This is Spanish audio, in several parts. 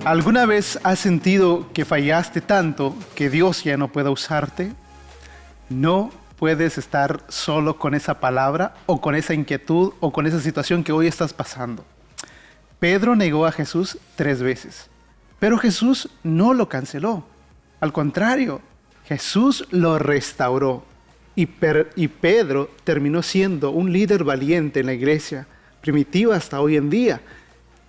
¿Alguna vez has sentido que fallaste tanto que Dios ya no pueda usarte? No puedes estar solo con esa palabra o con esa inquietud o con esa situación que hoy estás pasando. Pedro negó a Jesús 3 veces, pero Jesús no lo canceló. Al contrario, Jesús lo restauró y Pedro terminó siendo un líder valiente en la iglesia primitiva hasta hoy en día.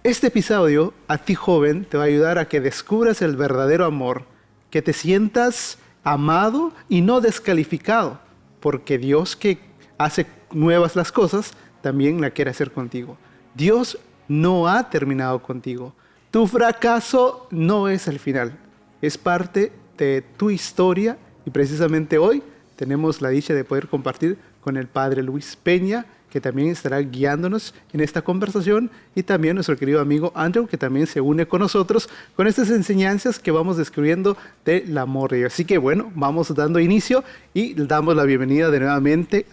Este episodio, a ti joven, te va a ayudar a que descubras el verdadero amor, que te sientas amado y no descalificado, porque Dios que hace nuevas las cosas, también la quiere hacer contigo. Dios no ha terminado contigo. Tu fracaso no es el final, es parte de tu historia y precisamente hoy tenemos la dicha de poder compartir con el Padre Luis Peña, que también estará guiándonos en esta conversación, y también nuestro querido amigo Andrew, que también se une con nosotros con estas enseñanzas que vamos descubriendo del amor de Dios. Así que bueno, vamos dando inicio y damos la bienvenida de nuevamente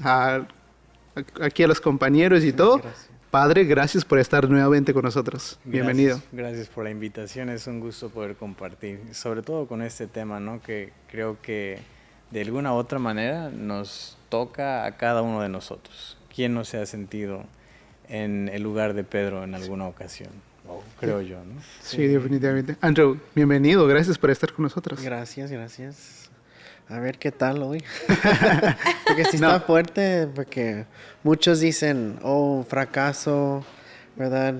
aquí a los compañeros y todo. Gracias. Padre, gracias por estar nuevamente con nosotros. Bienvenido. Gracias por la invitación, es un gusto poder compartir, sobre todo con este tema, ¿no? Que creo que de alguna u otra manera nos toca a cada uno de nosotros. ¿Quién no se ha sentido en el lugar de Pedro en alguna ocasión? Creo yo, ¿no? Sí, definitivamente. Andrew, bienvenido. Gracias por estar con nosotros. Gracias. A ver qué tal hoy. Porque sí está fuerte, porque muchos dicen, fracaso, ¿verdad?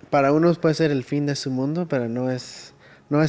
Para unos puede ser el fin de su mundo, pero no es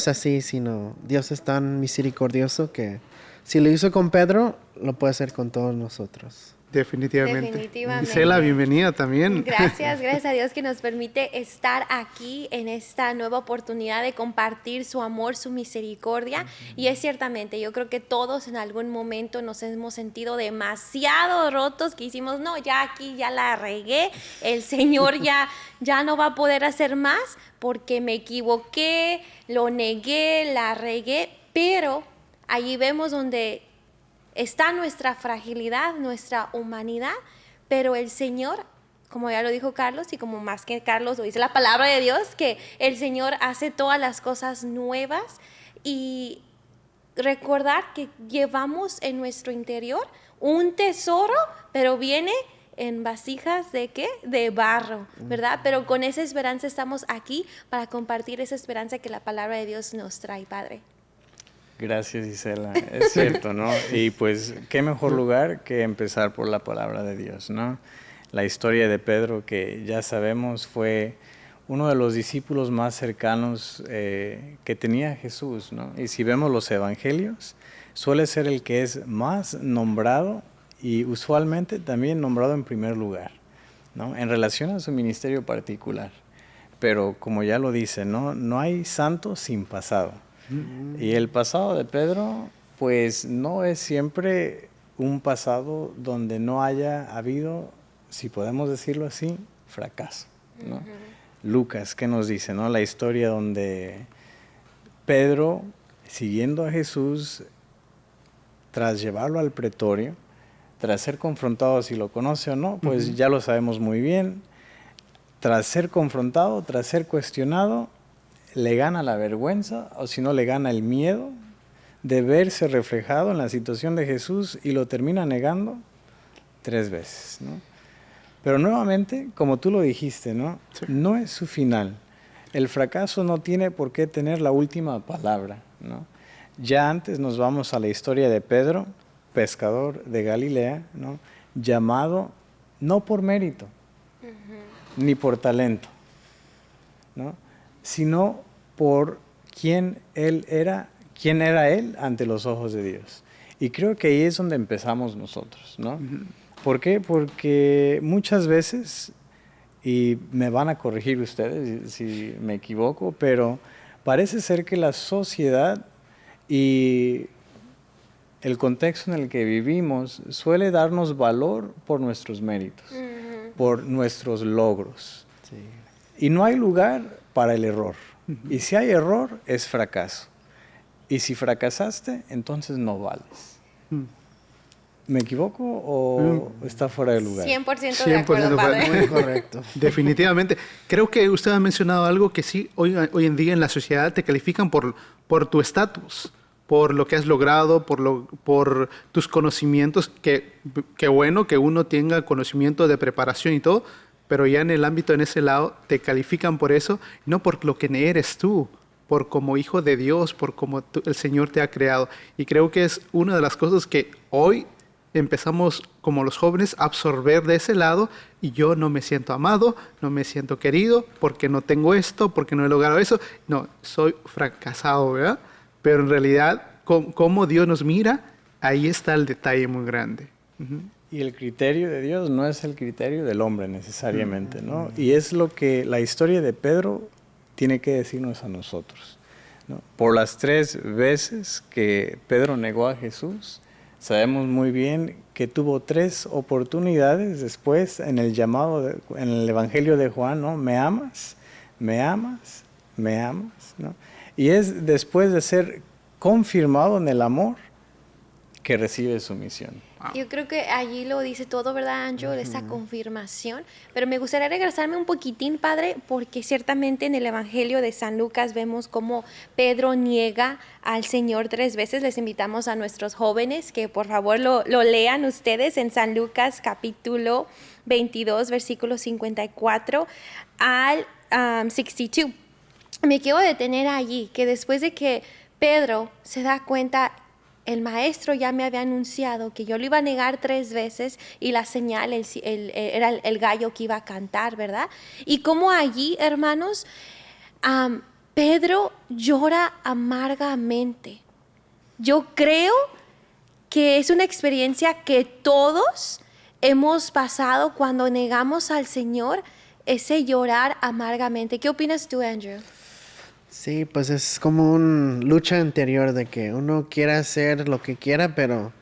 así, sino Dios es tan misericordioso que si lo hizo con Pedro, lo puede hacer con todos nosotros. Definitivamente. Gisela, bienvenida también. Gracias a Dios que nos permite estar aquí en esta nueva oportunidad de compartir su amor, su misericordia. Y es ciertamente, yo creo que todos en algún momento nos hemos sentido demasiado rotos, que hicimos, no, ya aquí ya la regué, el Señor ya no va a poder hacer más porque me equivoqué, lo negué, la regué, pero allí vemos donde está nuestra fragilidad, nuestra humanidad, pero el Señor, como ya lo dijo Carlos, y como más que Carlos lo dice la palabra de Dios, que el Señor hace todas las cosas nuevas, y recordar que llevamos en nuestro interior un tesoro, pero viene en vasijas ¿de qué? De barro, ¿verdad? Pero con esa esperanza estamos aquí para compartir esa esperanza que la palabra de Dios nos trae, Padre. Gracias, Gisela. Es cierto, ¿no? Y pues, qué mejor lugar que empezar por la palabra de Dios, ¿no? La historia de Pedro, que ya sabemos, fue uno de los discípulos más cercanos que tenía Jesús, ¿no? Y si vemos los evangelios, suele ser el que es más nombrado y usualmente también nombrado en primer lugar, ¿no? En relación a su ministerio particular. Pero como ya lo dice, ¿no? No hay santo sin pasado. Y el pasado de Pedro, pues no es siempre un pasado donde no haya habido, si podemos decirlo así, fracaso, ¿no? Lucas, ¿qué nos dice, no? La historia donde Pedro, siguiendo a Jesús, tras llevarlo al pretorio, tras ser confrontado, si lo conoce o no, pues ya lo sabemos muy bien. Tras ser confrontado, tras ser cuestionado, le gana la vergüenza, o si no le gana el miedo de verse reflejado en la situación de Jesús y lo termina negando 3 veces, ¿no? Pero nuevamente, como tú lo dijiste, ¿no? Sí. No es su final. El fracaso no tiene por qué tener la última palabra, ¿no? Ya antes nos vamos a la historia de Pedro, pescador de Galilea, ¿no? Llamado no por mérito, ni por talento, ¿no? Sino por quién era él ante los ojos de Dios. Y creo que ahí es donde empezamos nosotros, ¿no? ¿Por qué? Porque muchas veces, y me van a corregir ustedes si me equivoco, pero parece ser que la sociedad y el contexto en el que vivimos suele darnos valor por nuestros méritos, por nuestros logros. Sí. Y no hay lugar para el error. Y si hay error, es fracaso. Y si fracasaste, entonces no vales. ¿Me equivoco o está fuera de lugar? 100% de acuerdo, 100% padre. Muy correcto. Definitivamente. Creo que usted ha mencionado algo que sí, hoy en día en la sociedad te califican por tu estatus, por lo que has logrado, por tus conocimientos. Que bueno que uno tenga conocimiento de preparación y todo, pero ya en el ámbito, en ese lado, te califican por eso, no por lo que eres tú, por como hijo de Dios, por como el Señor te ha creado. Y creo que es una de las cosas que hoy empezamos como los jóvenes a absorber de ese lado, y yo no me siento amado, no me siento querido, porque no tengo esto, porque no he logrado eso. No, soy fracasado, ¿verdad? Pero en realidad, cómo Dios nos mira, ahí está el detalle muy grande. Ujú. Y el criterio de Dios no es el criterio del hombre necesariamente, ¿no? Y es lo que la historia de Pedro tiene que decirnos a nosotros, ¿no? Por las 3 veces que Pedro negó a Jesús, sabemos muy bien que tuvo 3 oportunidades después en el llamado, en el Evangelio de Juan, ¿no? ¿Me amas? ¿Me amas? ¿Me amas? ¿No? Y es después de ser confirmado en el amor que recibe su misión. Yo creo que allí lo dice todo, ¿verdad, Angel? Esa confirmación. Pero me gustaría regresarme un poquitín, padre, porque ciertamente en el Evangelio de San Lucas vemos cómo Pedro niega al Señor 3 veces. Les invitamos a nuestros jóvenes que por favor lo lean ustedes en San Lucas capítulo 22, versículo 54 al 62. Me quiero detener allí, que después de que Pedro se da cuenta, el maestro ya me había anunciado que yo lo iba a negar 3 veces y la señal era el gallo que iba a cantar, ¿verdad? Y como allí, hermanos, Pedro llora amargamente. Yo creo que es una experiencia que todos hemos pasado cuando negamos al Señor, ese llorar amargamente. ¿Qué opinas tú, Andrew? Sí, pues es como una lucha interior de que uno quiere hacer lo que quiera, pero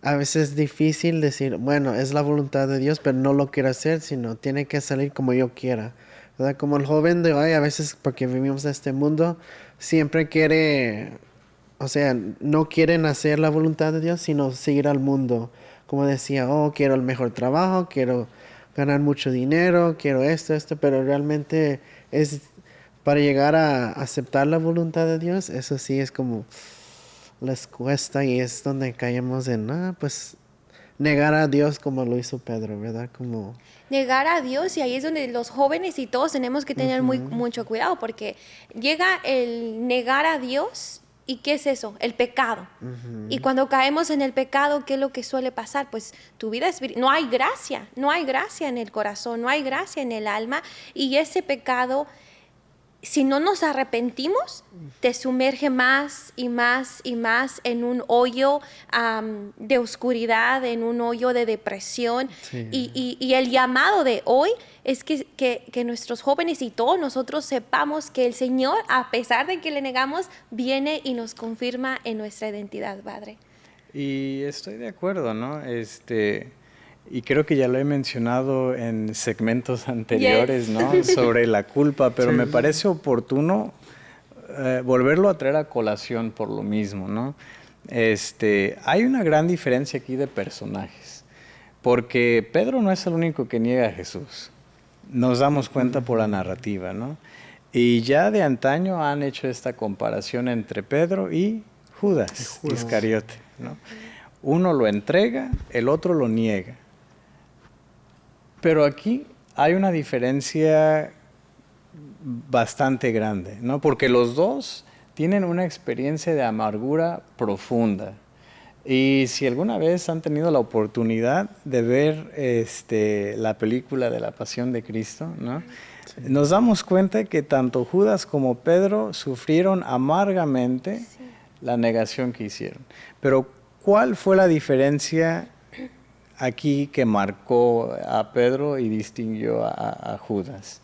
a veces es difícil decir, bueno, es la voluntad de Dios, pero no lo quiero hacer, sino tiene que salir como yo quiera, ¿verdad? Como el joven de hoy, a veces porque vivimos en este mundo, siempre quiere, o sea, no quieren hacer la voluntad de Dios, sino seguir al mundo. Como decía, oh, quiero el mejor trabajo, quiero ganar mucho dinero, quiero esto, pero realmente es para llegar a aceptar la voluntad de Dios, eso sí es como les cuesta y es donde caemos en, pues negar a Dios como lo hizo Pedro, ¿verdad? Como Negar a Dios, y ahí es donde los jóvenes y todos tenemos que tener mucho cuidado, porque llega el negar a Dios. ¿Y qué es eso? El pecado. Y cuando caemos en el pecado, ¿qué es lo que suele pasar? Pues tu vida no hay gracia en el corazón, no hay gracia en el alma, y ese pecado, si no nos arrepentimos, te sumerge más y más y más en un hoyo de oscuridad, en un hoyo de depresión. Sí. Y el llamado de hoy es que nuestros jóvenes y todos nosotros sepamos que el Señor, a pesar de que le negamos, viene y nos confirma en nuestra identidad, Padre. Y estoy de acuerdo, ¿no? Y creo que ya lo he mencionado en segmentos anteriores, ¿no? Sobre la culpa, pero me parece oportuno volverlo a traer a colación por lo mismo, ¿no? Hay una gran diferencia aquí de personajes, porque Pedro no es el único que niega a Jesús. Nos damos cuenta por la narrativa, ¿no? Y ya de antaño han hecho esta comparación entre Pedro y Judas Iscariote, ¿no? Uno lo entrega, el otro lo niega. Pero aquí hay una diferencia bastante grande, ¿no? Porque los dos tienen una experiencia de amargura profunda. Y si alguna vez han tenido la oportunidad de ver la película de la Pasión de Cristo, ¿no? Sí. Nos damos cuenta que tanto Judas como Pedro sufrieron amargamente la negación que hicieron. Pero ¿cuál fue la diferencia aquí que marcó a Pedro y distinguió a Judas?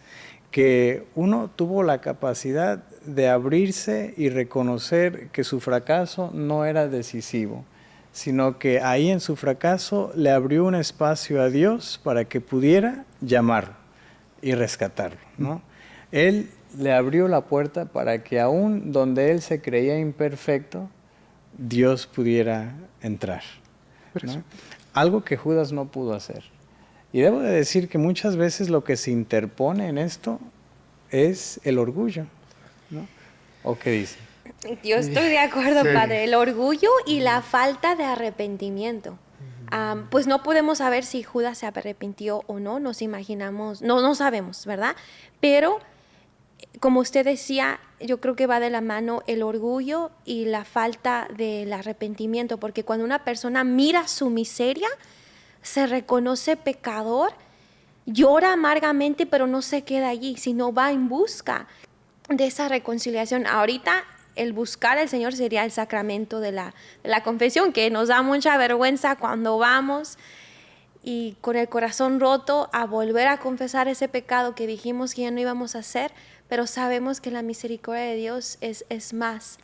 Que uno tuvo la capacidad de abrirse y reconocer que su fracaso no era decisivo, sino que ahí en su fracaso le abrió un espacio a Dios para que pudiera llamarlo y rescatarlo, ¿no? Él le abrió la puerta para que aún donde él se creía imperfecto, Dios pudiera entrar, ¿no? algo que Judas no pudo hacer. Y debo de decir que muchas veces lo que se interpone en esto es el orgullo, ¿no? ¿O qué dice? Yo estoy de acuerdo, Sí. Padre. El orgullo y la falta de arrepentimiento. Pues no podemos saber si Judas se arrepintió o no, nos imaginamos, no sabemos, ¿verdad? Pero, como usted decía, yo creo que va de la mano el orgullo y la falta del arrepentimiento, porque cuando una persona mira su miseria, se reconoce pecador, llora amargamente, pero no se queda allí, sino va en busca de esa reconciliación. Ahorita el buscar al Señor sería el sacramento de la confesión, que nos da mucha vergüenza cuando vamos y con el corazón roto a volver a confesar ese pecado que dijimos que ya no íbamos a hacer, pero sabemos que la misericordia de Dios es más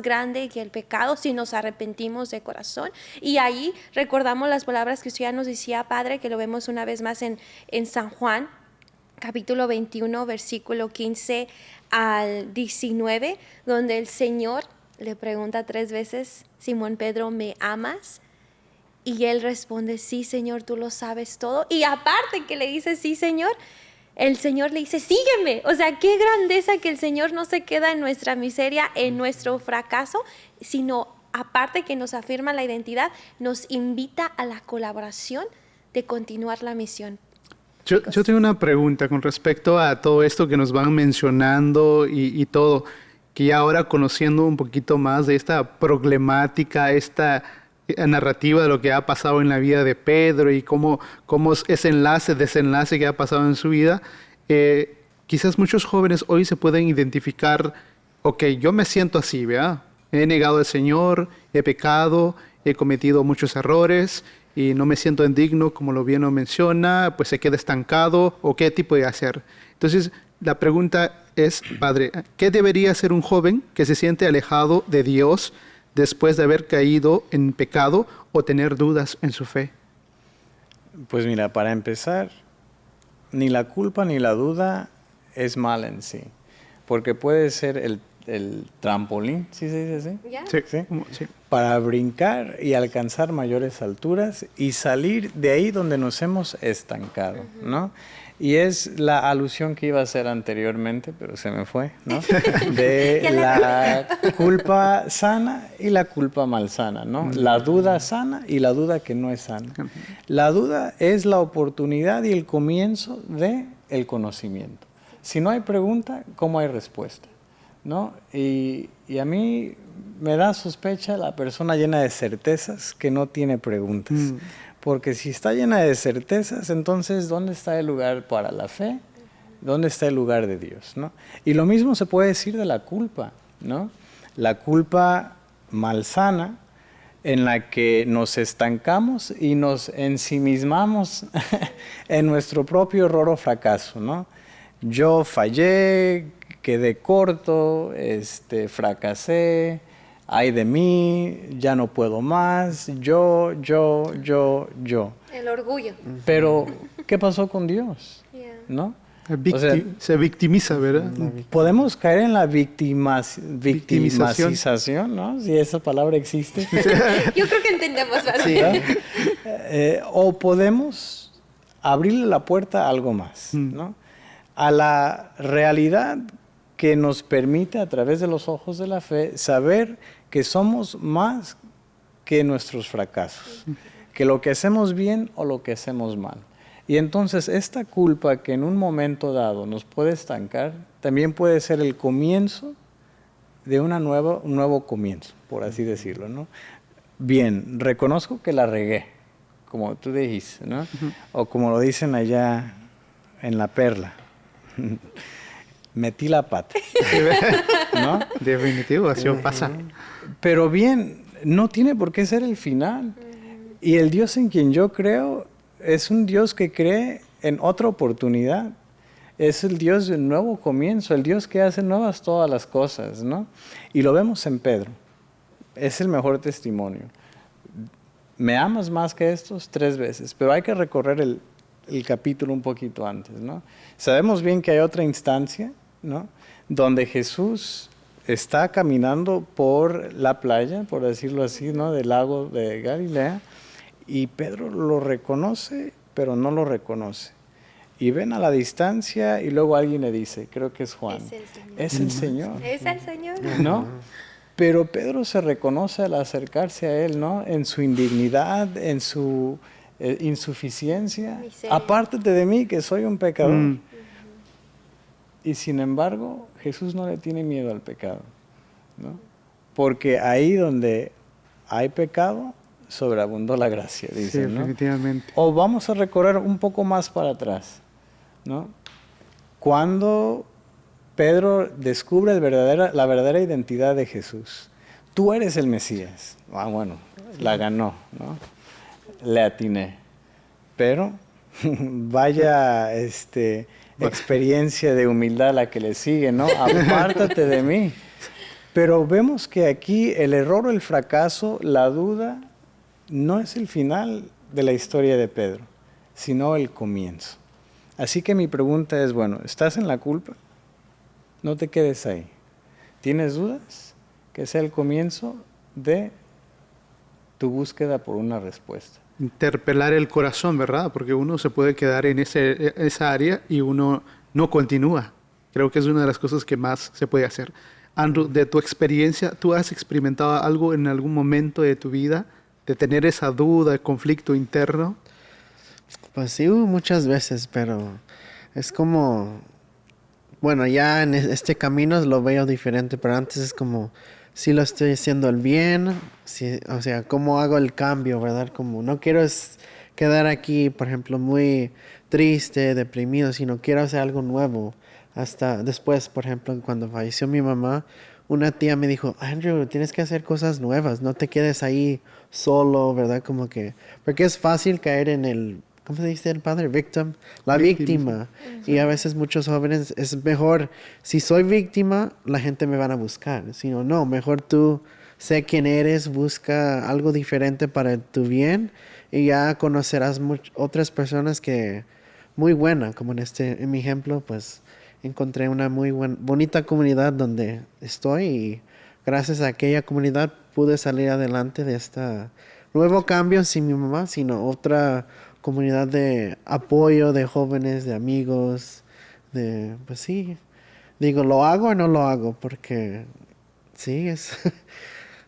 grande que el pecado si nos arrepentimos de corazón. Y ahí recordamos las palabras que usted ya nos decía, Padre, que lo vemos una vez más en San Juan, capítulo 21, versículo 15 al 19, donde el Señor le pregunta 3 veces, Simón Pedro, ¿me amas? Y él responde, sí, Señor, tú lo sabes todo. Y aparte que le dice, sí, Señor, el Señor le dice, sígueme. O sea, qué grandeza que el Señor no se queda en nuestra miseria, en nuestro fracaso, sino aparte que nos afirma la identidad, nos invita a la colaboración de continuar la misión. Yo tengo una pregunta con respecto a todo esto que nos van mencionando y todo, que ya ahora conociendo un poquito más de esta problemática, esta narrativa de lo que ha pasado en la vida de Pedro y cómo ese enlace, desenlace que ha pasado en su vida, quizás muchos jóvenes hoy se pueden identificar, ok, yo me siento así, ¿verdad? He negado al Señor, he pecado, he cometido muchos errores y no me siento indigno, como lo bien lo menciona, pues se queda estancado, o qué tipo de hacer. Entonces, la pregunta es, Padre, ¿qué debería hacer un joven que se siente alejado de Dios después de haber caído en pecado o tener dudas en su fe? Pues mira, para empezar, ni la culpa ni la duda es mal en sí, porque puede ser el trampolín, ¿sí se dice así? ¿Ya? Sí, Sí. sí. Para brincar y alcanzar mayores alturas y salir de ahí donde nos hemos estancado, ¿no? Y es la alusión que iba a hacer anteriormente, pero se me fue, ¿no? De la culpa sana y la culpa malsana, ¿no? La duda sana y la duda que no es sana. La duda es la oportunidad y el comienzo del conocimiento. Si no hay pregunta, ¿cómo hay respuesta? ¿No? Y a mí me da sospecha la persona llena de certezas que no tiene preguntas. Porque si está llena de certezas, entonces, ¿dónde está el lugar para la fe? ¿Dónde está el lugar de Dios? ¿No? Y lo mismo se puede decir de la culpa, ¿no? La culpa malsana en la que nos estancamos y nos ensimismamos en nuestro propio error o fracaso, ¿no? Yo fallé, quedé corto, fracasé, ay de mí, ya no puedo más, yo. El orgullo. Pero, ¿qué pasó con Dios? Yeah. ¿No? Victi- O sea, se victimiza, ¿verdad? podemos caer en la victimización, ¿no? Si esa palabra existe. Yo creo que entendemos más. Sí. ¿verdad? O podemos abrirle la puerta a algo más, ¿no? A la realidad que nos permite a través de los ojos de la fe saber que somos más que nuestros fracasos, que lo que hacemos bien o lo que hacemos mal. Y entonces esta culpa que en un momento dado nos puede estancar, también puede ser el comienzo de un nuevo comienzo, por así decirlo, ¿no? Bien, reconozco que la regué, como tú dijiste, ¿no? O como lo dicen allá en La Perla, metí la pata, ¿no? Definitivo, así pasa. Pero bien, no tiene por qué ser el final. Y el Dios en quien yo creo es un Dios que cree en otra oportunidad. Es el Dios del nuevo comienzo, el Dios que hace nuevas todas las cosas, ¿no? Y lo vemos en Pedro. Es el mejor testimonio. Me amas más que estos 3 veces, pero hay que recorrer el capítulo un poquito antes, ¿no? Sabemos bien que hay otra instancia, ¿no? Donde Jesús está caminando por la playa, por decirlo así, ¿no? Del lago de Galilea, y Pedro lo reconoce, pero no lo reconoce. Y ven a la distancia y luego alguien le dice, creo que es Juan, Es el Señor. es el Señor, Es el Señor. ¿no? Pero Pedro se reconoce al acercarse a él, ¿no? En su indignidad, en su insuficiencia. Miseria. Apártate de mí, que soy un pecador. Y sin embargo, Jesús no le tiene miedo al pecado, ¿no? Porque ahí donde hay pecado, sobreabundó la gracia, dice, Sí, ¿no? efectivamente. O vamos a recorrer un poco más para atrás, ¿no? Cuando Pedro descubre la verdadera identidad de Jesús. Tú eres el Mesías. Ah, bueno, la ganó, ¿no? Le atiné. Pero vaya experiencia de humildad la que le sigue, ¿no? Apártate de mí. Pero vemos que aquí el error o el fracaso, la duda, no es el final de la historia de Pedro, sino el comienzo. Así que mi pregunta es, bueno, ¿estás en la culpa? No te quedes ahí. ¿Tienes dudas? Que sea el comienzo de tu búsqueda por una respuesta. Interpelar el corazón, ¿verdad? Porque uno se puede quedar en esa área y uno no continúa. Creo que es una de las cosas que más se puede hacer. Andrew, de tu experiencia, ¿tú has experimentado algo en algún momento de tu vida de tener esa duda, conflicto interno? Pues sí, muchas veces, pero es como, bueno, ya en este camino lo veo diferente, pero antes es como, si lo estoy haciendo el bien, o sea, ¿cómo hago el cambio, verdad? Como no quiero quedar aquí, por ejemplo, muy triste, deprimido, sino quiero hacer algo nuevo. Hasta después, por ejemplo, cuando falleció mi mamá, una tía me dijo, Andrew, tienes que hacer cosas nuevas, no te quedes ahí solo, ¿verdad? Como que, porque es fácil caer en el, ¿cómo se dice el padre? Victim, la víctima. Y a veces muchos jóvenes, es mejor, si soy víctima, la gente me van a buscar. Si no, mejor tú sé quién eres, busca algo diferente para tu bien y ya conocerás otras personas que, muy buena, como en mi ejemplo, pues encontré una muy bonita comunidad donde estoy y gracias a aquella comunidad pude salir adelante de este nuevo cambio sin mi mamá, sino otra comunidad de apoyo de jóvenes, de amigos, pues sí, digo, ¿lo hago o no lo hago? Porque sí, es...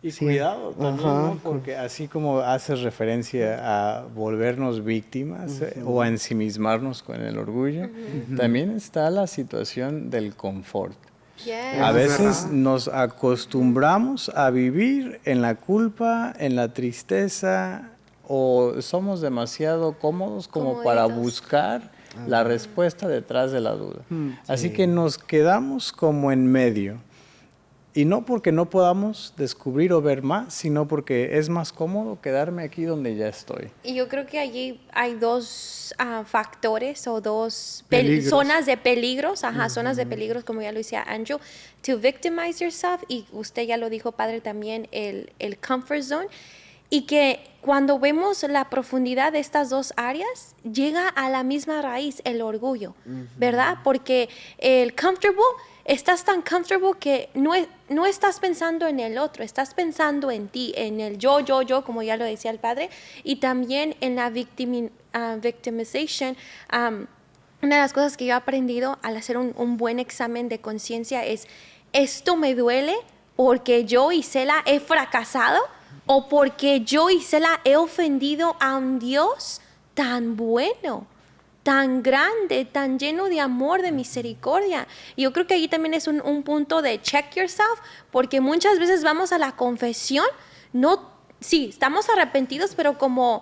Y sí. cuidado también, Ajá. ¿no? Porque así como haces referencia a volvernos víctimas o a ensimismarnos con el orgullo, también está la situación del confort. Yes. A veces nos acostumbramos a vivir en la culpa, en la tristeza, o somos demasiado cómodos como para Comoditos. buscar la respuesta detrás de la duda. Así que nos quedamos como en medio. Y no porque no podamos descubrir o ver más, sino porque es más cómodo quedarme aquí donde ya estoy. Y yo creo que allí hay dos factores o dos Peligros. zonas de peligros, zonas de peligros, como ya lo decía Andrew, to victimize yourself, y usted ya lo dijo, padre, también el comfort zone, y que cuando vemos la profundidad de estas dos áreas, llega a la misma raíz, el orgullo, ¿verdad? Porque el comfortable, estás tan comfortable que no estás pensando en el otro, estás pensando en ti, en el yo, como ya lo decía el padre, y también en la victimization. Una de las cosas que yo he aprendido al hacer un buen examen de conciencia es, ¿esto me duele porque yo, Isela, he fracasado? ¿O porque yo, Isela, he ofendido a un Dios tan bueno, tan grande, tan lleno de amor, de misericordia? Y yo creo que ahí también es un punto de check yourself, porque muchas veces vamos a la confesión, sí, estamos arrepentidos, pero ¿cómo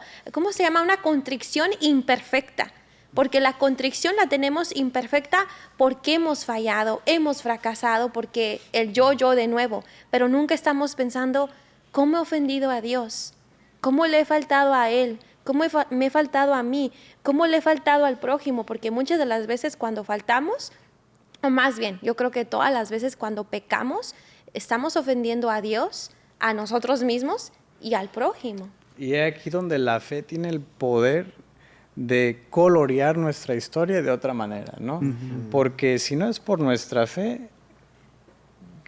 se llama? Una contrición imperfecta. Porque la contrición la tenemos imperfecta porque hemos fallado, hemos fracasado, porque el yo de nuevo, pero nunca estamos pensando, ¿cómo he ofendido a Dios? ¿Cómo le he faltado a Él? ¿Cómo me he faltado a mí? ¿Cómo le he faltado al prójimo? Porque muchas de las veces cuando faltamos, o más bien, yo creo que todas las veces cuando pecamos, estamos ofendiendo a Dios, a nosotros mismos y al prójimo. Y es aquí donde la fe tiene el poder de colorear nuestra historia de otra manera, ¿no? Porque si no es por nuestra fe,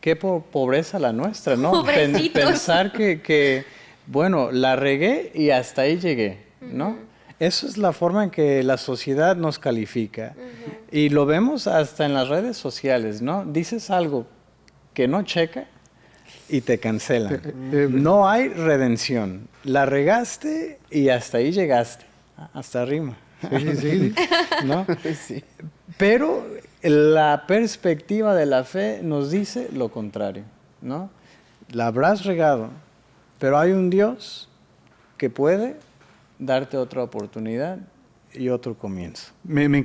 qué pobreza la nuestra, ¿no? Pobrecitos. Pensar que, bueno, la regué y hasta ahí llegué, ¿no? Eso es la forma en que la sociedad nos califica. Y lo vemos hasta en las redes sociales, ¿no? Dices algo que no checa y te cancelan. No hay redención. La regaste y hasta ahí llegaste. Hasta rima. Sí. ¿No? Sí. Pero la perspectiva de la fe nos dice lo contrario, ¿no? La habrás regado, pero hay un Dios que puede darte otra oportunidad y otro comienzo.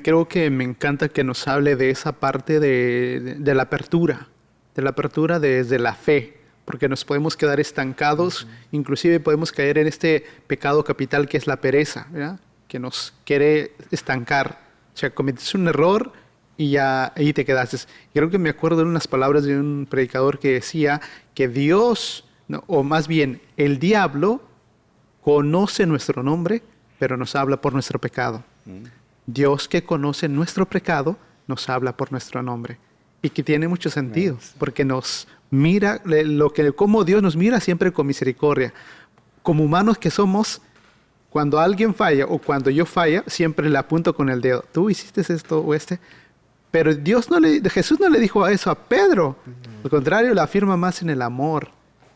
Creo que me encanta que nos hable de esa parte de la apertura desde la fe, porque nos podemos quedar estancados, inclusive podemos caer en este pecado capital que es la pereza, ¿verdad? Que nos quiere estancar. O sea, cometiste un error y ya ahí te quedaste. Creo que me acuerdo de unas palabras de un predicador que decía que Dios, no, o más bien el diablo, conoce nuestro nombre, pero nos habla por nuestro pecado. Dios, que conoce nuestro pecado, nos habla por nuestro nombre. Y que tiene mucho sentido, porque nos mira, como Dios nos mira siempre con misericordia. Como humanos que somos, cuando alguien falla o cuando yo falla, siempre le apunto con el dedo. Tú hiciste esto o este. Pero Jesús no le dijo eso a Pedro. Al contrario, le afirma más en el amor.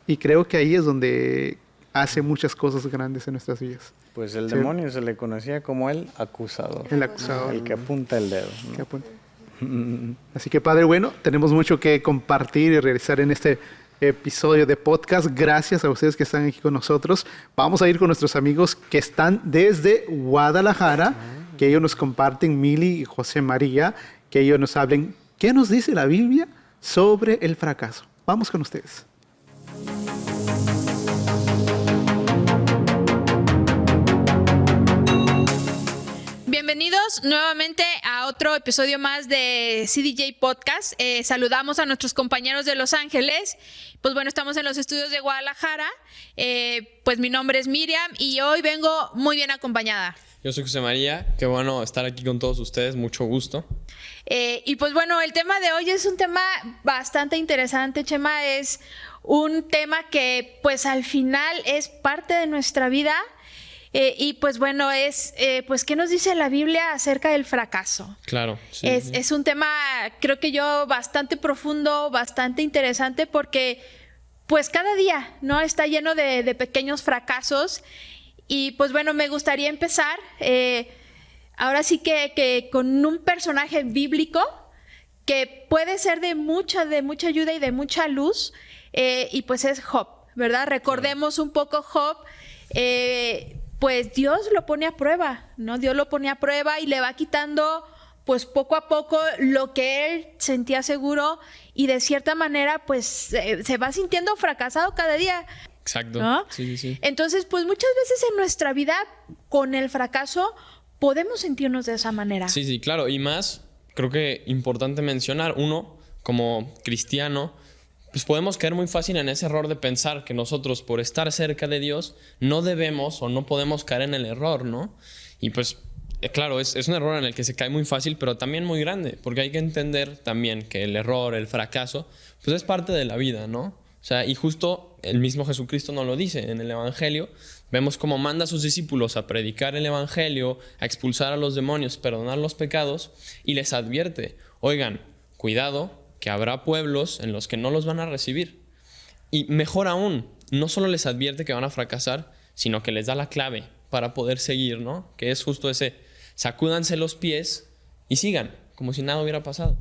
Y creo que ahí es donde hace muchas cosas grandes en nuestras vidas. Pues el demonio se le conocía como el acusador. El acusador. El que apunta el dedo, ¿no? Que apunta. Así que, Padre, bueno, tenemos mucho que compartir y realizar en este episodio de podcast. Gracias a ustedes que están aquí con nosotros. Vamos a ir con nuestros amigos que están desde Guadalajara, que ellos nos comparten, Mili y José María, que ellos nos hablen qué nos dice la Biblia sobre el fracaso. Vamos con ustedes. Bienvenidos nuevamente a otro episodio más de CDJ Podcast. Saludamos a nuestros compañeros de Los Ángeles. Pues bueno, estamos en los estudios de Guadalajara. Pues mi nombre es Miriam y hoy vengo muy bien acompañada. Yo soy José María, qué bueno estar aquí con todos ustedes, mucho gusto. Y pues bueno, el tema de hoy es un tema bastante interesante, Chema. Es un tema que pues al final es parte de nuestra vida. Y pues bueno, pues ¿qué nos dice la Biblia acerca del fracaso? Claro. Sí, es un tema, creo que yo, bastante profundo, bastante interesante, porque pues cada día, ¿no? Está lleno de pequeños fracasos. Y pues bueno, me gustaría empezar ahora sí que con un personaje bíblico que puede ser de mucha ayuda y de mucha luz, y pues es Job, ¿verdad? Recordemos un poco Job. Pues Dios lo pone a prueba, ¿no? Dios lo pone a prueba y le va quitando, pues poco a poco, lo que él sentía seguro, y de cierta manera, pues se va sintiendo fracasado cada día. Exacto. ¿No? Sí. Entonces, pues muchas veces en nuestra vida, con el fracaso, podemos sentirnos de esa manera. Sí, claro. Y más, creo que importante mencionar, uno, como cristiano, pues podemos caer muy fácil en ese error de pensar que nosotros, por estar cerca de Dios, no debemos o no podemos caer en el error, ¿no? Y pues, claro, es un error en el que se cae muy fácil, pero también muy grande, porque hay que entender también que el error, el fracaso, pues es parte de la vida, ¿no? O sea, y justo el mismo Jesucristo nos lo dice en el Evangelio. Vemos cómo manda a sus discípulos a predicar el Evangelio, a expulsar a los demonios, perdonar los pecados, y les advierte, oigan, cuidado, que habrá pueblos en los que no los van a recibir. Y mejor aún, no solo les advierte que van a fracasar, sino que les da la clave para poder seguir, ¿no? Que es justo ese, sacúdanse los pies y sigan, como si nada hubiera pasado.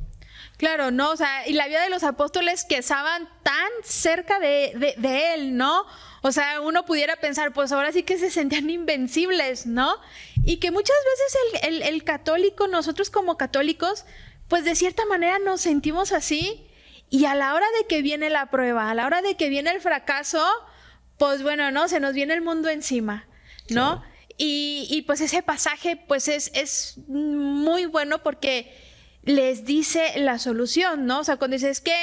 Claro, ¿no? O sea, y la vida de los apóstoles que estaban tan cerca de él, ¿no? O sea, uno pudiera pensar, pues ahora sí que se sentían invencibles, ¿no? Y que muchas veces el católico, nosotros como católicos, pues de cierta manera nos sentimos así, y a la hora de que viene la prueba, a la hora de que viene el fracaso, pues bueno, ¿no? Se nos viene el mundo encima, ¿no? Claro. Y pues ese pasaje pues es muy bueno porque les dice la solución, ¿no? O sea, cuando dices que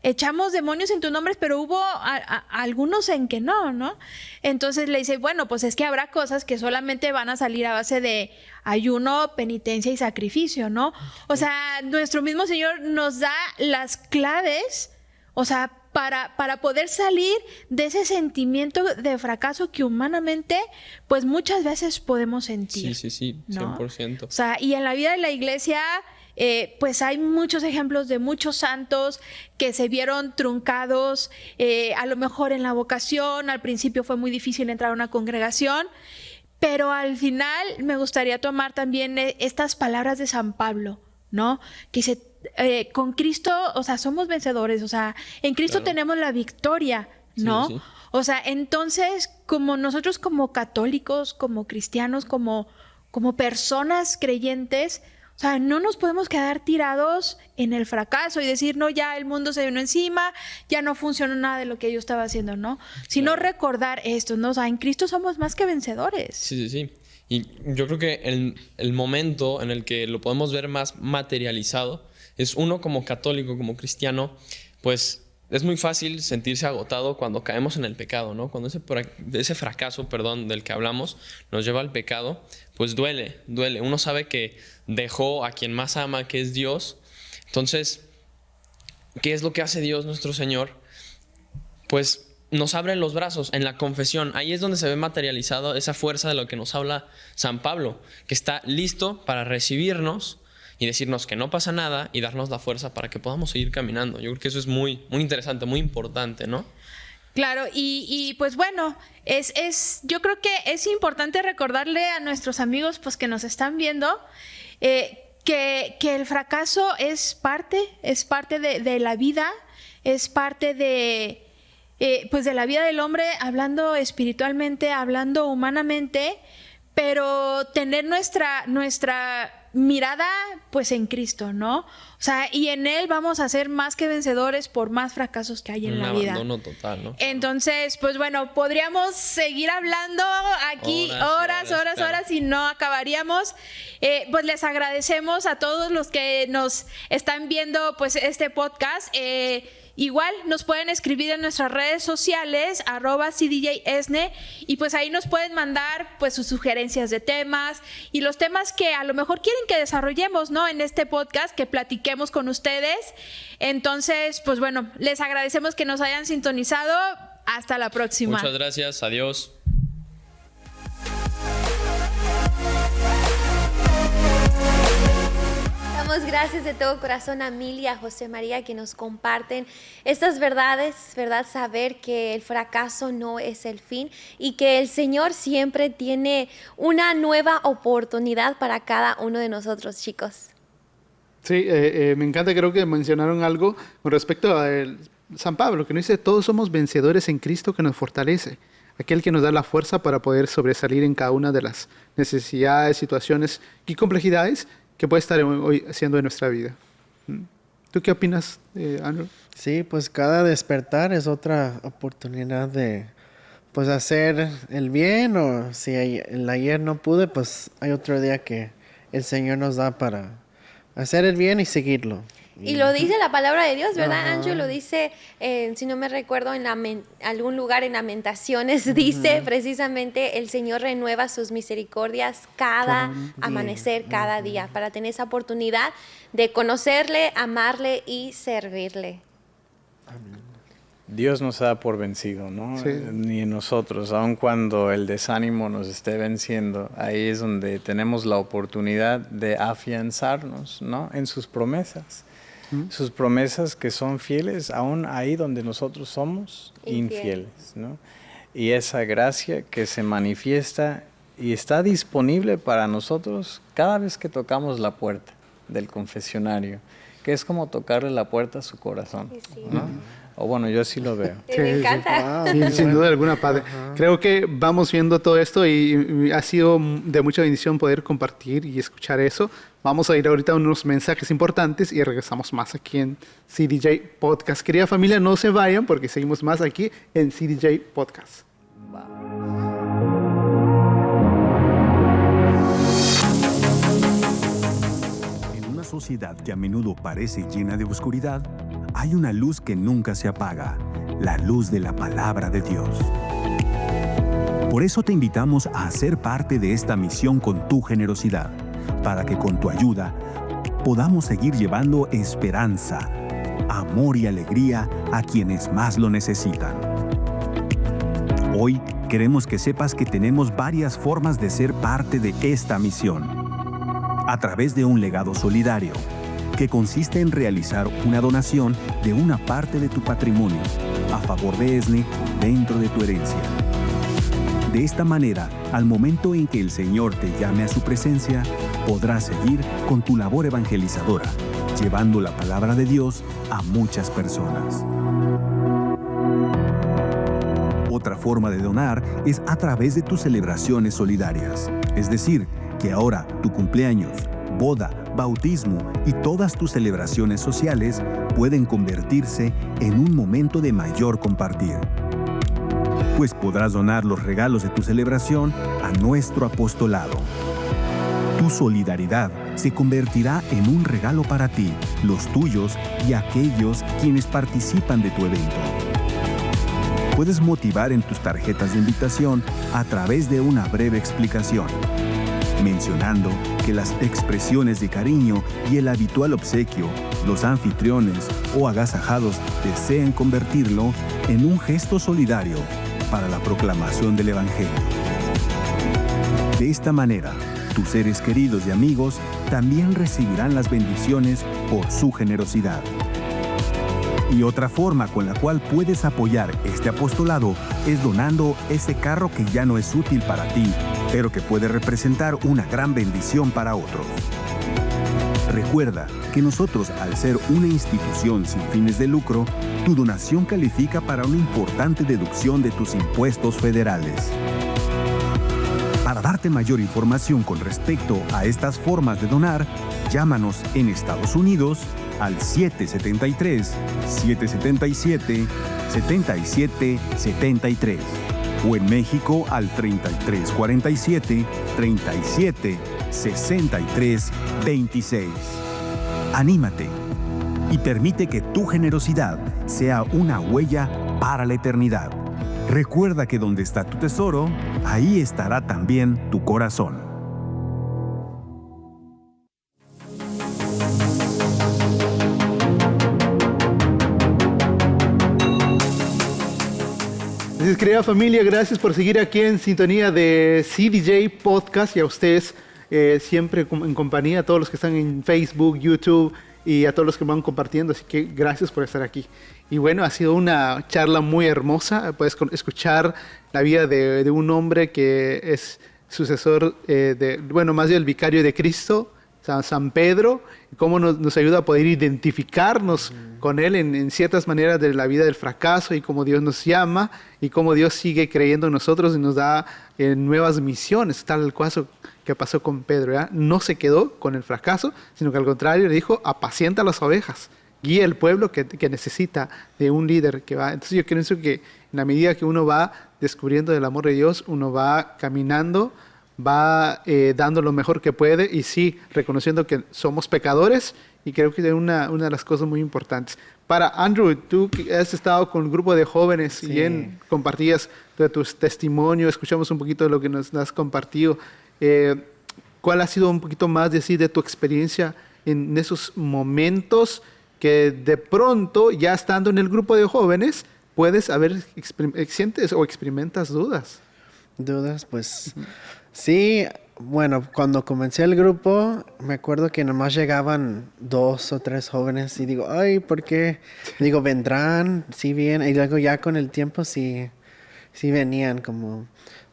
echamos demonios en tus nombres, pero hubo algunos en que no, ¿no? Entonces le dice, bueno, pues es que habrá cosas que solamente van a salir a base de ayuno, penitencia y sacrificio, ¿no? O sea, nuestro mismo Señor nos da las claves O sea, para poder salir de ese sentimiento de fracaso que humanamente, pues muchas veces podemos sentir. Sí, ¿no? 100%. O sea, y en la vida de la iglesia, pues hay muchos ejemplos de muchos santos que se vieron truncados, a lo mejor en la vocación. Al principio fue muy difícil entrar a una congregación, pero al final me gustaría tomar también estas palabras de San Pablo, ¿no? Que dice, con Cristo, o sea, somos vencedores, o sea, en Cristo tenemos la victoria, ¿no? Sí. O sea, entonces, como nosotros como católicos, como cristianos, como personas creyentes, o sea, no nos podemos quedar tirados en el fracaso y decir, no, ya el mundo se vino encima, ya no funcionó nada de lo que yo estaba haciendo, ¿no? Sino recordar esto, ¿no? O sea, en Cristo somos más que vencedores. Sí. Y yo creo que el momento en el que lo podemos ver más materializado es uno como católico, como cristiano, pues es muy fácil sentirse agotado cuando caemos en el pecado, ¿no? Cuando ese fracaso, del que hablamos, nos lleva al pecado, pues duele. Uno sabe que dejó a quien más ama, que es Dios. Entonces, ¿qué es lo que hace Dios nuestro Señor? Pues nos abre los brazos en la confesión. Ahí es donde se ve materializado esa fuerza de lo que nos habla San Pablo, que está listo para recibirnos y decirnos que no pasa nada y darnos la fuerza para que podamos seguir caminando. Yo creo que eso es muy, muy interesante, muy importante, ¿no? Claro, y pues bueno, yo creo que es importante recordarle a nuestros amigos pues que nos están viendo que el fracaso es parte de la vida, es parte de pues de la vida del hombre, hablando espiritualmente, hablando humanamente, pero tener nuestra mirada pues en Cristo, ¿no? O sea, y en Él vamos a ser más que vencedores por más fracasos que hay en la vida. Un abandono total, ¿no? Entonces, pues bueno, podríamos seguir hablando aquí horas y no acabaríamos. Pues les agradecemos a todos los que nos están viendo pues este podcast. Igual nos pueden escribir en nuestras redes sociales, @CDJEsne, y pues ahí nos pueden mandar pues sus sugerencias de temas y los temas que a lo mejor quieren que desarrollemos, ¿no? En este podcast, que platiquemos con ustedes. Entonces, pues bueno, les agradecemos que nos hayan sintonizado. Hasta la próxima. Muchas gracias. Adiós. Damos gracias de todo corazón a Mili y a José María que nos comparten estas verdades, ¿verdad? Saber que el fracaso no es el fin y que el Señor siempre tiene una nueva oportunidad para cada uno de nosotros, chicos. Sí, me encanta, creo que mencionaron algo con respecto a San Pablo, que nos dice, todos somos vencedores en Cristo que nos fortalece, aquel que nos da la fuerza para poder sobresalir en cada una de las necesidades, situaciones y complejidades que puede estar hoy haciendo en nuestra vida. ¿Tú qué opinas, Andrew? Sí, pues cada despertar es otra oportunidad de pues hacer el bien, o si el ayer no pude, pues hay otro día que el Señor nos da para hacer el bien y seguirlo. Y lo dice la palabra de Dios, ¿verdad, Andrew? Lo dice, si no me recuerdo, en algún lugar en Lamentaciones, dice precisamente, el Señor renueva sus misericordias cada amanecer, cada día, para tener esa oportunidad de conocerle, amarle y servirle. Dios nos da por vencido, ¿no? Sí. Ni nosotros, aun cuando el desánimo nos esté venciendo, ahí es donde tenemos la oportunidad de afianzarnos, ¿no? En sus promesas. Sus promesas que son fieles aún ahí donde nosotros somos infieles, ¿no? Y esa gracia que se manifiesta y está disponible para nosotros cada vez que tocamos la puerta del confesionario, que es como tocarle la puerta a su corazón, ¿no? O bueno, yo así lo veo. Me encanta. Sí, sin duda alguna, Padre. Creo que vamos viendo todo esto y ha sido de mucha bendición poder compartir y escuchar eso. Vamos a ir ahorita a unos mensajes importantes y regresamos más aquí en CDJ Podcast. Querida familia, no se vayan porque seguimos más aquí en CDJ Podcast. En una sociedad que a menudo parece llena de oscuridad, hay una luz que nunca se apaga, la luz de la palabra de Dios. Por eso te invitamos a ser parte de esta misión con tu generosidad, para que con tu ayuda podamos seguir llevando esperanza, amor y alegría a quienes más lo necesitan. Hoy queremos que sepas que tenemos varias formas de ser parte de esta misión. A través de un legado solidario, que consiste en realizar una donación de una parte de tu patrimonio a favor de ESNE dentro de tu herencia. De esta manera, al momento en que el Señor te llame a su presencia, podrás seguir con tu labor evangelizadora, llevando la palabra de Dios a muchas personas. Otra forma de donar es a través de tus celebraciones solidarias. Es decir, que ahora tu cumpleaños, boda, bautismo y todas tus celebraciones sociales pueden convertirse en un momento de mayor compartir. Pues podrás donar los regalos de tu celebración a nuestro apostolado. Tu solidaridad se convertirá en un regalo para ti, los tuyos y aquellos quienes participan de tu evento. Puedes motivar en tus tarjetas de invitación a través de una breve explicación, mencionando que las expresiones de cariño y el habitual obsequio, los anfitriones o agasajados desean convertirlo en un gesto solidario para la proclamación del Evangelio. De esta manera, tus seres queridos y amigos también recibirán las bendiciones por su generosidad. Y otra forma con la cual puedes apoyar este apostolado es donando ese carro que ya no es útil para ti, pero que puede representar una gran bendición para otros. Recuerda que nosotros, al ser una institución sin fines de lucro, tu donación califica para una importante deducción de tus impuestos federales. Para darte mayor información con respecto a estas formas de donar, llámanos en Estados Unidos al 773-777-7773 o en México al 3347-376326. Anímate y permite que tu generosidad sea una huella para la eternidad. Recuerda que donde está tu tesoro, ahí estará también tu corazón. Así es, querida familia, gracias por seguir aquí en sintonía de CDJ Podcast y a ustedes siempre en compañía, a todos los que están en Facebook, YouTube y a todos los que me van compartiendo, así que gracias por estar aquí. Y bueno, ha sido una charla muy hermosa, puedes escuchar la vida de un hombre que es sucesor, más bien el vicario de Cristo, San Pedro, cómo nos ayuda a poder identificarnos con él en ciertas maneras de la vida del fracaso y cómo Dios nos llama y cómo Dios sigue creyendo en nosotros y nos da nuevas misiones, tal caso que pasó con Pedro, ¿ya? No se quedó con el fracaso, sino que al contrario le dijo, apacienta las ovejas, guía el pueblo que necesita de un líder que va. Entonces yo creo que en la medida que uno va descubriendo el amor de Dios, uno va caminando, va dando lo mejor que puede y sí, reconociendo que somos pecadores y creo que es una de las cosas muy importantes. Para Andrew, tú que has estado con un grupo de jóvenes Sí. y bien compartías de tus testimonios, escuchamos un poquito de lo que nos has compartido. ¿Cuál ha sido un poquito más de tu experiencia en esos momentos que de pronto, ya estando en el grupo de jóvenes, puedes sientes o experimentas dudas? Dudas, pues sí, bueno, cuando comencé el grupo, me acuerdo que nomás llegaban 2 o 3 jóvenes y digo, ay, ¿por qué? Digo, vendrán, sí vienen, y luego ya con el tiempo sí venían, como,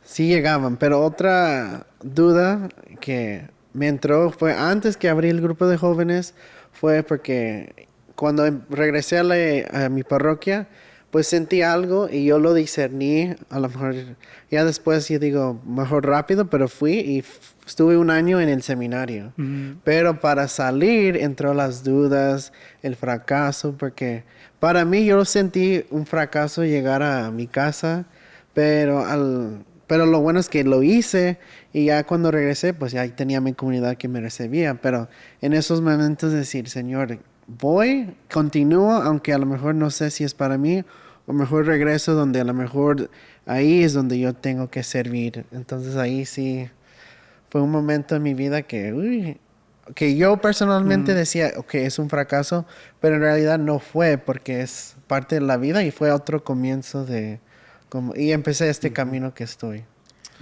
sí llegaban, pero otra duda que me entró fue antes que abrí el grupo de jóvenes, fue porque cuando regresé a mi parroquia, pues sentí algo y yo lo discerní, a lo mejor ya después yo digo, mejor rápido, pero fui y estuve 1 año en el seminario. Pero para salir entró las dudas, el fracaso, porque para mí yo sentí un fracaso llegar a mi casa, pero lo bueno es que lo hice y ya cuando regresé, pues ya tenía mi comunidad que me recibía, pero en esos momentos decir, Señor, continúo, aunque a lo mejor no sé si es para mí, o mejor regreso donde a lo mejor ahí es donde yo tengo que servir. Entonces ahí sí fue un momento en mi vida que, que yo personalmente decía, ok, es un fracaso, pero en realidad no fue porque es parte de la vida y fue otro comienzo y empecé este camino que estoy.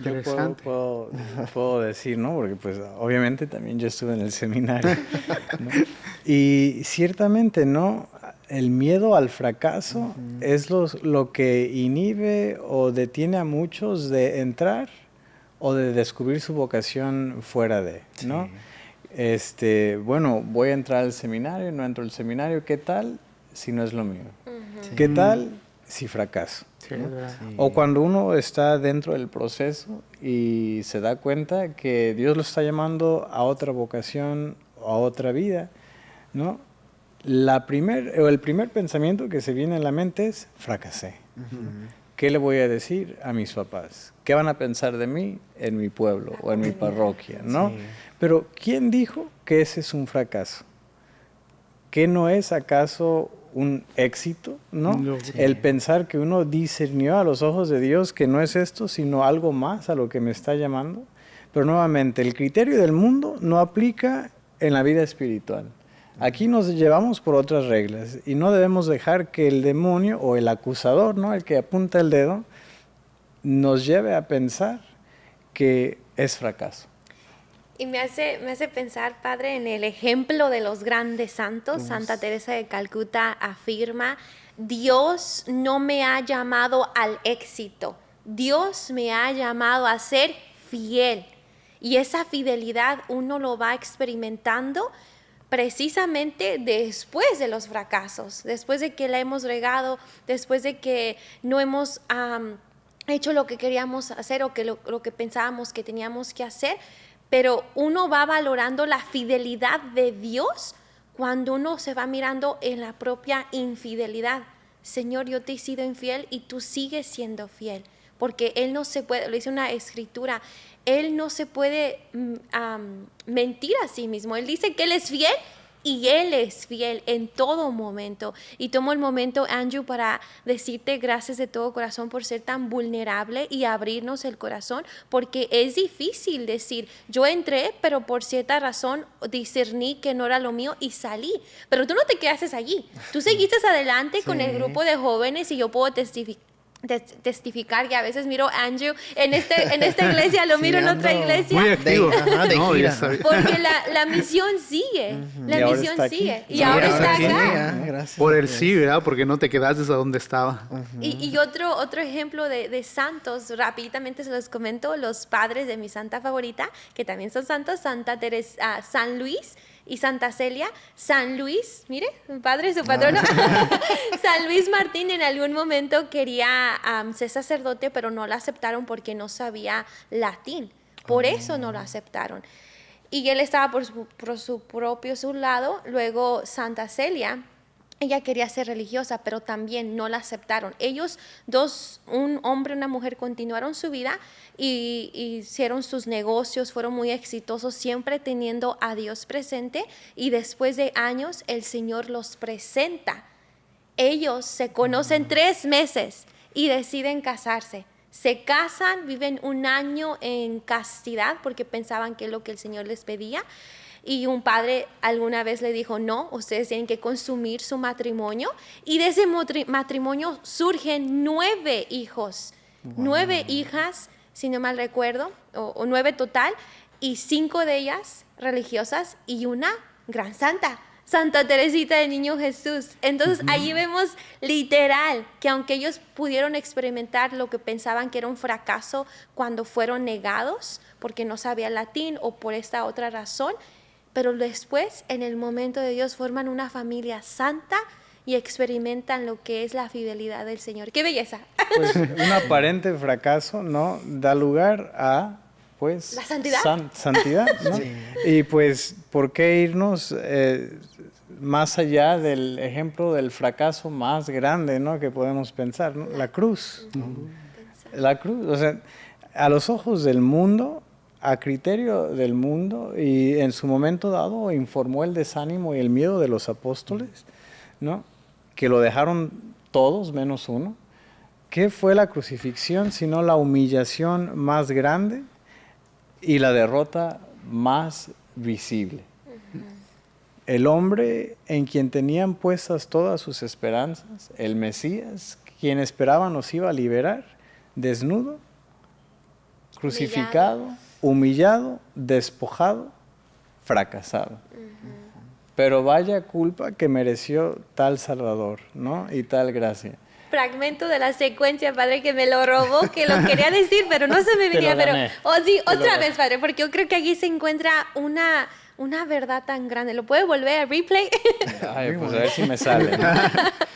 Yo Interesante. puedo decir, ¿no? Porque pues obviamente también yo estuve en el seminario, ¿no? Y ciertamente, ¿no? El miedo al fracaso es lo que inhibe o detiene a muchos de entrar o de descubrir su vocación fuera de, ¿no? Bueno, voy a entrar al seminario, no entro al seminario, ¿qué tal si no es lo mío? ¿Qué tal si fracaso? Sí, ¿no? es verdad. O cuando uno está dentro del proceso y se da cuenta que Dios lo está llamando a otra vocación o a otra vida, ¿no? El primer pensamiento que se viene a la mente es fracasé. ¿Qué le voy a decir a mis papás? ¿Qué van a pensar de mí en mi pueblo o en mi parroquia? ¿no? Sí. Pero ¿quién dijo que ese es un fracaso? ¿Qué no es acaso un éxito? ¿no? No. El pensar que uno discernió a los ojos de Dios que no es esto, sino algo más a lo que me está llamando. Pero nuevamente, el criterio del mundo no aplica en la vida espiritual. Aquí nos llevamos por otras reglas y no debemos dejar que el demonio o el acusador, ¿no? El que apunta el dedo, nos lleve a pensar que es fracaso. Y me hace pensar, Padre, en el ejemplo de los grandes santos. Santa Teresa de Calcuta afirma, Dios no me ha llamado al éxito, Dios me ha llamado a ser fiel. Y esa fidelidad uno lo va experimentando precisamente después de los fracasos, después de que la hemos regado, después de que no hemos hecho lo que queríamos hacer o que lo que pensábamos que teníamos que hacer, pero uno va valorando la fidelidad de Dios cuando uno se va mirando en la propia infidelidad. Señor, yo te he sido infiel y tú sigues siendo fiel, porque Él no se puede, lo dice una escritura, Él no se puede mentir a sí mismo. Él dice que Él es fiel y Él es fiel en todo momento. Y tomo el momento, Andrew, para decirte gracias de todo corazón por ser tan vulnerable y abrirnos el corazón, porque es difícil decir, yo entré, pero por cierta razón discerní que no era lo mío y salí. Pero tú no te quedaste allí. Tú seguiste adelante con el grupo de jóvenes y yo puedo testificar que a veces miro a Andrew en esta iglesia, lo miro en otra iglesia. Muy activo. De No, gira. ya sabía. Porque la misión sigue, la Y ahora misión está aquí. sigue. Y Sí, ahora está aquí, acá. gracias. Por el sí, ¿verdad? Porque no te quedaste a donde estaba. Y otro ejemplo de santos, rápidamente se los comento, los padres de mi santa favorita, que también son santos, Santa Teresa, San Luis y Santa Celia. San Luis, mire, su padre, su patrono. San Luis Martín en algún momento quería ser sacerdote, pero no lo aceptaron porque no sabía latín. Por eso no lo aceptaron. Y él estaba por su propio lado. Luego Santa Celia, ella quería ser religiosa, pero también no la aceptaron. Ellos dos, un hombre y una mujer, continuaron su vida y hicieron sus negocios, fueron muy exitosos, siempre teniendo a Dios presente. Y después de años, el Señor los presenta. Ellos se conocen 3 meses y deciden casarse. Se casan, viven 1 año en castidad porque pensaban que es lo que el Señor les pedía. Y un padre alguna vez le dijo, no, ustedes tienen que consumir su matrimonio. Y de ese matrimonio surgen 9 hijos, 9 hijas, si no mal recuerdo, o 9 total, y 5 de ellas religiosas y una gran santa, Santa Teresita del Niño Jesús. Entonces ahí vemos literal que aunque ellos pudieron experimentar lo que pensaban que era un fracaso cuando fueron negados porque no sabían latín o por esta otra razón, pero después, en el momento de Dios, forman una familia santa y experimentan lo que es la fidelidad del Señor. ¡Qué belleza! Pues un aparente fracaso, ¿no? Da lugar a, pues... ¿La santidad? Santidad, ¿no? Sí. Y pues, ¿por qué irnos más allá del ejemplo del fracaso más grande, ¿no? Que podemos pensar, ¿no? La cruz. La cruz, o sea, a los ojos del mundo, a criterio del mundo, y en su momento dado informó el desánimo y el miedo de los apóstoles, ¿no? Que lo dejaron todos menos uno. ¿Qué fue la crucifixión sino la humillación más grande y la derrota más visible? el hombre en quien tenían puestas todas sus esperanzas, el Mesías, quien esperaban nos iba a liberar, desnudo, crucificado, humillado, despojado, fracasado. Pero vaya culpa que mereció tal Salvador, ¿no? Y tal gracia. Fragmento de la secuencia, Padre, que me lo robó, que lo quería decir, pero no se me venía. Pero, sí, otra vez, Padre, porque yo creo que aquí se encuentra una verdad tan grande. ¿Lo puede volver a replay? Ay, pues a ver si me sale, ¿no?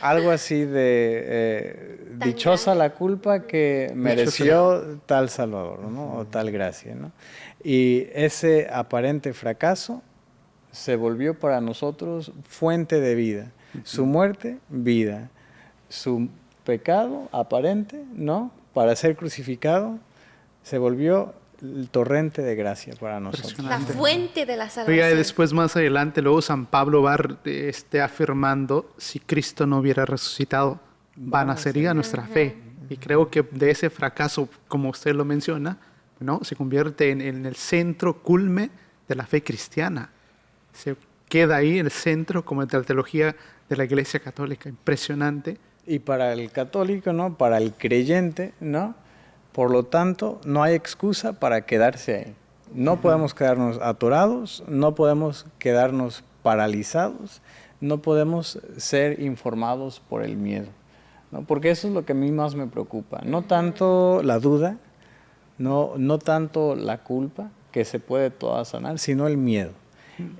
Algo así de dichosa la culpa que mereció tal Salvador, ¿no? O tal gracia, ¿no? Y ese aparente fracaso se volvió para nosotros fuente de vida. Su muerte, vida. Su pecado aparente, ¿no? Para ser crucificado, se volvió el torrente de gracia para nosotros. La fuente de la salvación. Oiga, después más adelante, luego San Pablo va afirmando, si Cristo no hubiera resucitado, vana sería nuestra fe. Y creo que de ese fracaso, como usted lo menciona, ¿no? Se convierte en el centro culme de la fe cristiana. Se queda ahí en el centro como de la teología de la Iglesia Católica. Impresionante. Y para el católico, ¿no? Para el creyente, ¿no? Por lo tanto, no hay excusa para quedarse ahí. No podemos quedarnos atorados, no podemos quedarnos paralizados, no podemos ser informados por el miedo, ¿no? Porque eso es lo que a mí más me preocupa. No tanto la duda, no tanto la culpa, que se puede toda sanar, sino el miedo.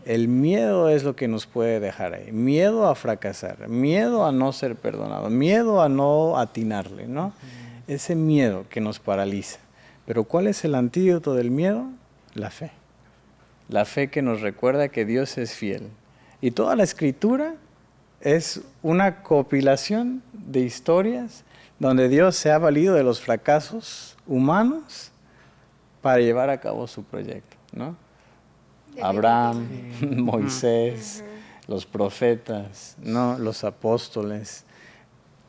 El miedo es lo que nos puede dejar ahí. Miedo a fracasar, miedo a no ser perdonado, miedo a no atinarle, ¿no? Ese miedo que nos paraliza. Pero ¿cuál es el antídoto del miedo? La fe. La fe que nos recuerda que Dios es fiel. Y toda la Escritura es una compilación de historias donde Dios se ha valido de los fracasos humanos para llevar a cabo su proyecto, ¿no? Abraham, Moisés, los profetas, ¿no? Los apóstoles,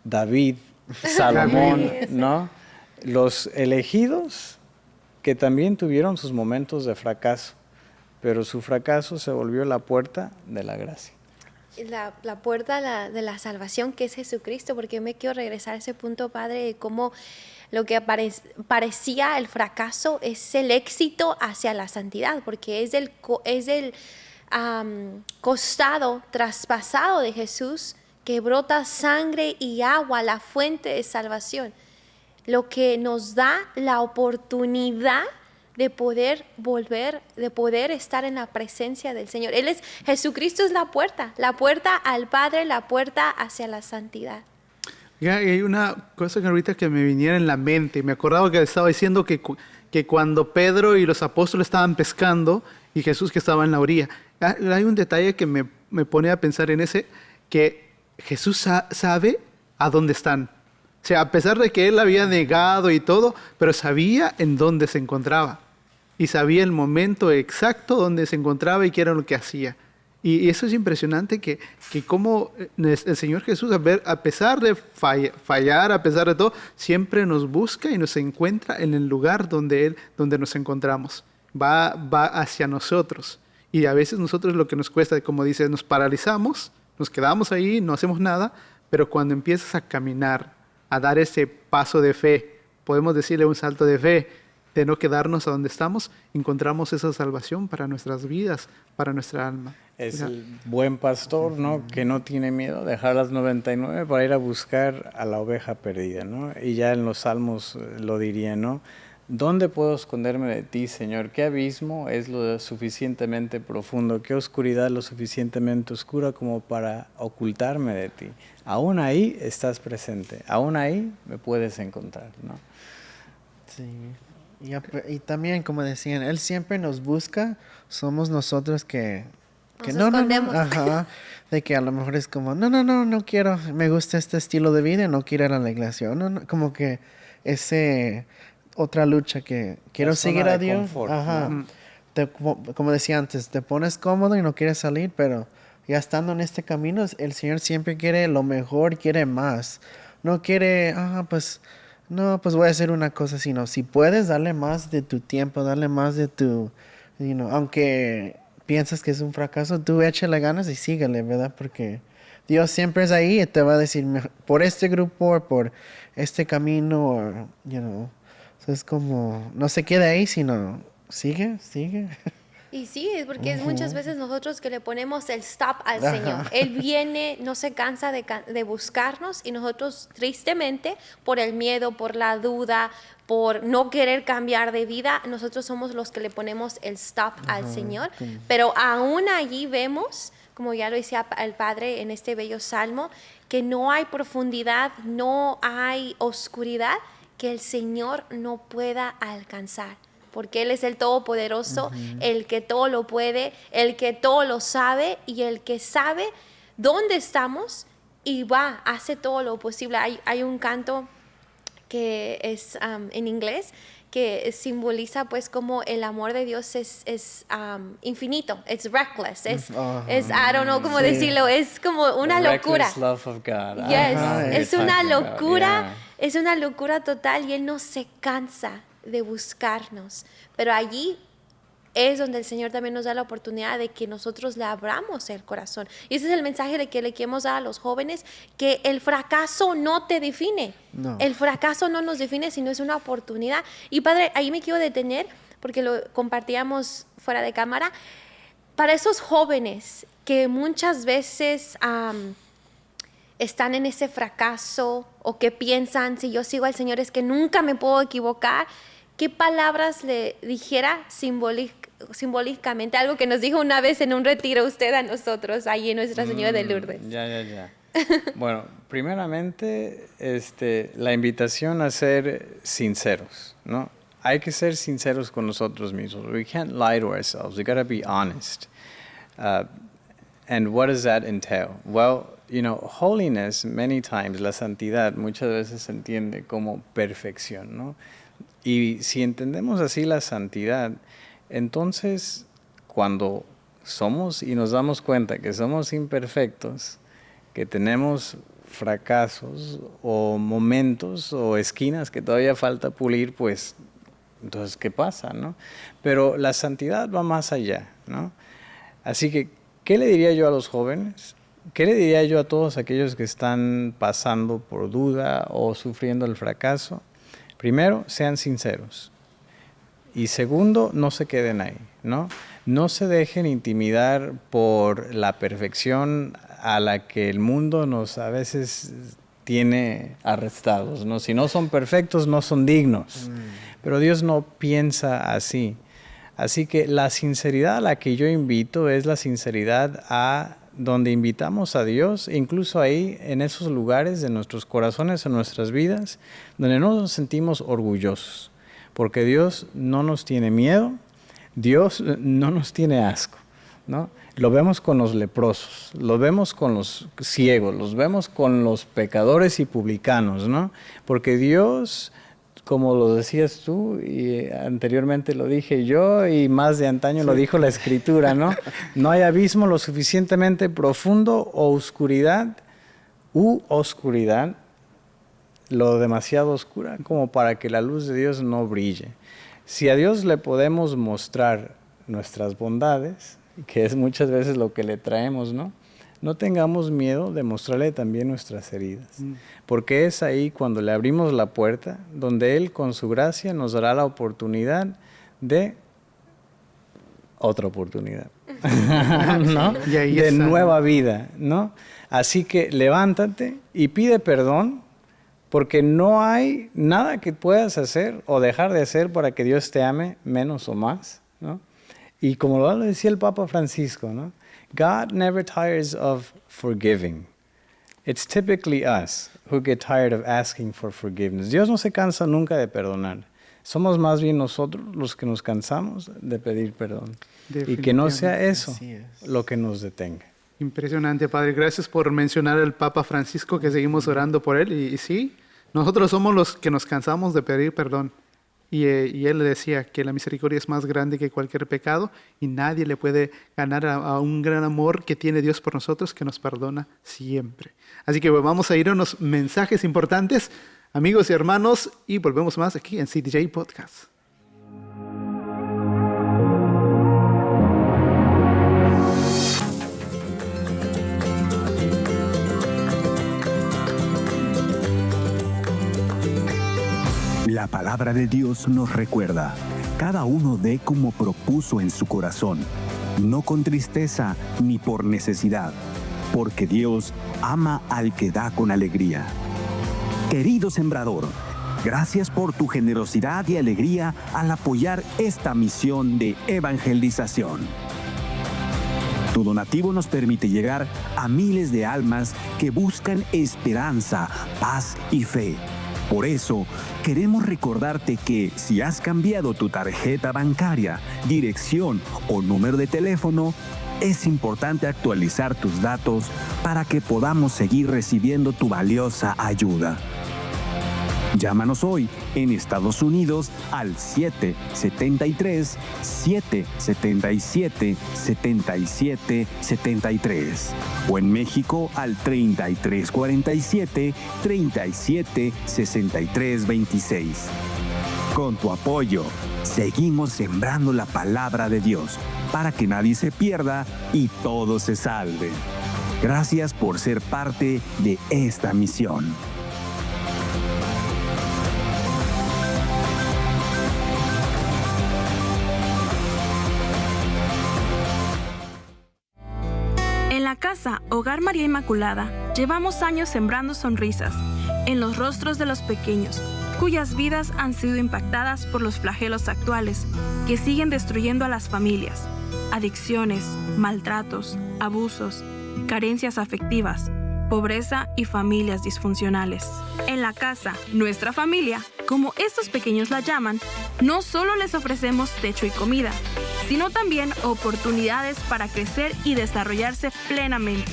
David, Salomón, ¿no? Los elegidos que también tuvieron sus momentos de fracaso, pero su fracaso se volvió la puerta de la gracia. La puerta de la salvación, que es Jesucristo, porque yo me quiero regresar a ese punto, Padre, de cómo lo que parecía el fracaso es el éxito hacia la santidad, porque es el costado traspasado de Jesús que brota sangre y agua, la fuente de salvación, lo que nos da la oportunidad de poder volver, de poder estar en la presencia del Señor. Jesucristo es la puerta al Padre, la puerta hacia la santidad. Ya, hay una cosa que ahorita que me viniera en la mente. Me acordaba que estaba diciendo que cuando Pedro y los apóstoles estaban pescando y Jesús que estaba en la orilla. Hay un detalle que me pone a pensar en ese, que Jesús sabe a dónde están. O sea, a pesar de que él había negado y todo, pero sabía en dónde se encontraba. Y sabía el momento exacto donde se encontraba y qué era lo que hacía. Y eso es impresionante, que como el Señor Jesús, a pesar de fallar, a pesar de todo, siempre nos busca y nos encuentra en el lugar donde nos encontramos. Va hacia nosotros. Y a veces nosotros lo que nos cuesta, como dice, nos paralizamos, nos quedamos ahí, no hacemos nada, pero cuando empiezas a caminar, a dar ese paso de fe, podemos decirle un salto de fe, de no quedarnos a donde estamos, encontramos esa salvación para nuestras vidas, para nuestra alma. Es el buen pastor, ¿no? Que no tiene miedo de dejar las 99 para ir a buscar a la oveja perdida, ¿no? Y ya en los Salmos lo diría, ¿no? ¿Dónde puedo esconderme de ti, Señor? ¿Qué abismo es lo suficientemente profundo? ¿Qué oscuridad lo suficientemente oscura como para ocultarme de ti? Aún ahí estás presente, aún ahí me puedes encontrar, ¿no? Sí. Y también, como decían, Él siempre nos busca, somos nosotros que nos escondemos. Ajá, de que a lo mejor es como, no quiero, me gusta este estilo de vida, no quiero ir a la iglesia, como que ese otra lucha que quiero seguir a Dios. Confort, ajá. ¿no? Como decía antes, te pones cómodo y no quieres salir, pero ya estando en este camino, el Señor siempre quiere lo mejor, quiere más. No quiere, pues voy a hacer una cosa, sino si puedes, darle más de tu tiempo, darle más de tu, aunque piensas que es un fracaso, tú échale ganas y síguele, ¿verdad? Porque Dios siempre es ahí y te va a decir por este grupo, por este camino, So, es como, no se quede ahí, sino sigue. Y sí, es porque es muchas veces nosotros que le ponemos el stop al Señor. Él viene, no se cansa de buscarnos y nosotros tristemente por el miedo, por la duda, por no querer cambiar de vida, nosotros somos los que le ponemos el stop al Señor. Pero aún allí vemos, como ya lo decía el Padre en este bello salmo, que no hay profundidad, no hay oscuridad que el Señor no pueda alcanzar. Porque Él es el Todopoderoso, el que todo lo puede, el que todo lo sabe y el que sabe dónde estamos y hace todo lo posible. Hay un canto que es en inglés que simboliza pues como el amor de Dios es infinito, es reckless, es I don't know cómo decirlo, es como una locura. Reckless love of God. Yes, es una locura, es una locura total y Él no se cansa de buscarnos, pero allí es donde el Señor también nos da la oportunidad de que nosotros le abramos el corazón. Y ese es el mensaje que le queremos dar a los jóvenes, que el fracaso no te define. No. El fracaso no nos define, sino es una oportunidad. Y Padre, ahí me quiero detener, porque lo compartíamos fuera de cámara, para esos jóvenes que muchas veces están en ese fracaso o que piensan, si yo sigo al Señor es que nunca me puedo equivocar. ¿Qué palabras le dijera simbólicamente? Algo que nos dijo una vez en un retiro usted a nosotros, ahí en Nuestra Señora de Lourdes. Ya. Bueno, primeramente, la invitación a ser sinceros, ¿no? Hay que ser sinceros con nosotros mismos. We can't lie to ourselves. We got to be honest. And what does that entail? Well, holiness, many times, la santidad, muchas veces se entiende como perfección, ¿no? Y si entendemos así la santidad, entonces cuando somos y nos damos cuenta que somos imperfectos, que tenemos fracasos o momentos o esquinas que todavía falta pulir, pues entonces ¿qué pasa, no? Pero la santidad va más allá, ¿no? Así que, ¿qué le diría yo a los jóvenes? ¿Qué le diría yo a todos aquellos que están pasando por duda o sufriendo el fracaso? Primero, sean sinceros. Y segundo, no se queden ahí, ¿no? No se dejen intimidar por la perfección a la que el mundo nos a veces tiene arrestados, ¿no? Si no son perfectos, no son dignos. Pero Dios no piensa así. Así que la sinceridad a la que yo invito es la sinceridad a donde invitamos a Dios, incluso ahí en esos lugares de nuestros corazones, en nuestras vidas, donde no nos sentimos orgullosos, porque Dios no nos tiene miedo, Dios no nos tiene asco, ¿no? Lo vemos con los leprosos, lo vemos con los ciegos, los vemos con los pecadores y publicanos, ¿no? Porque Dios, como lo decías tú, y anteriormente lo dije yo, y más de antaño lo dijo la Escritura, ¿no? No hay abismo lo suficientemente profundo o oscuridad, lo demasiado oscura, como para que la luz de Dios no brille. Si a Dios le podemos mostrar nuestras bondades, que es muchas veces lo que le traemos, ¿no? No tengamos miedo de mostrarle también nuestras heridas, porque es ahí cuando le abrimos la puerta, donde Él con su gracia nos dará la oportunidad de otra oportunidad, ¿no? De nueva vida, ¿no? Así que levántate y pide perdón, porque no hay nada que puedas hacer o dejar de hacer para que Dios te ame menos o más, ¿no? Y como lo decía el Papa Francisco, ¿no? God never tires of forgiving. It's typically us who get tired of asking for forgiveness. Dios no se cansa nunca de perdonar. Somos más bien nosotros los que nos cansamos de pedir perdón. Y que no sea eso lo que nos detenga. Impresionante, Padre. Gracias por mencionar al Papa Francisco, que seguimos orando por él. Y sí, nosotros somos los que nos cansamos de pedir perdón. Y él le decía que la misericordia es más grande que cualquier pecado y nadie le puede ganar a un gran amor que tiene Dios por nosotros, que nos perdona siempre. Así que vamos a ir a unos mensajes importantes, amigos y hermanos, y volvemos más aquí en CDJ Podcast. La palabra de Dios nos recuerda, cada uno dé como propuso en su corazón, no con tristeza ni por necesidad, porque Dios ama al que da con alegría. Querido sembrador, gracias por tu generosidad y alegría al apoyar esta misión de evangelización. Tu donativo nos permite llegar a miles de almas que buscan esperanza, paz y fe. Por eso, queremos recordarte que si has cambiado tu tarjeta bancaria, dirección o número de teléfono, es importante actualizar tus datos para que podamos seguir recibiendo tu valiosa ayuda. Llámanos hoy en Estados Unidos al 773-777-7773 o en México al 3347-376326. Con tu apoyo, seguimos sembrando la palabra de Dios para que nadie se pierda y todo se salve. Gracias por ser parte de esta misión. En la casa Hogar María Inmaculada llevamos años sembrando sonrisas en los rostros de los pequeños, cuyas vidas han sido impactadas por los flagelos actuales que siguen destruyendo a las familias. Adicciones, maltratos, abusos, carencias afectivas, pobreza y familias disfuncionales. En la casa, nuestra familia, como estos pequeños la llaman, no solo les ofrecemos techo y comida, sino también oportunidades para crecer y desarrollarse plenamente.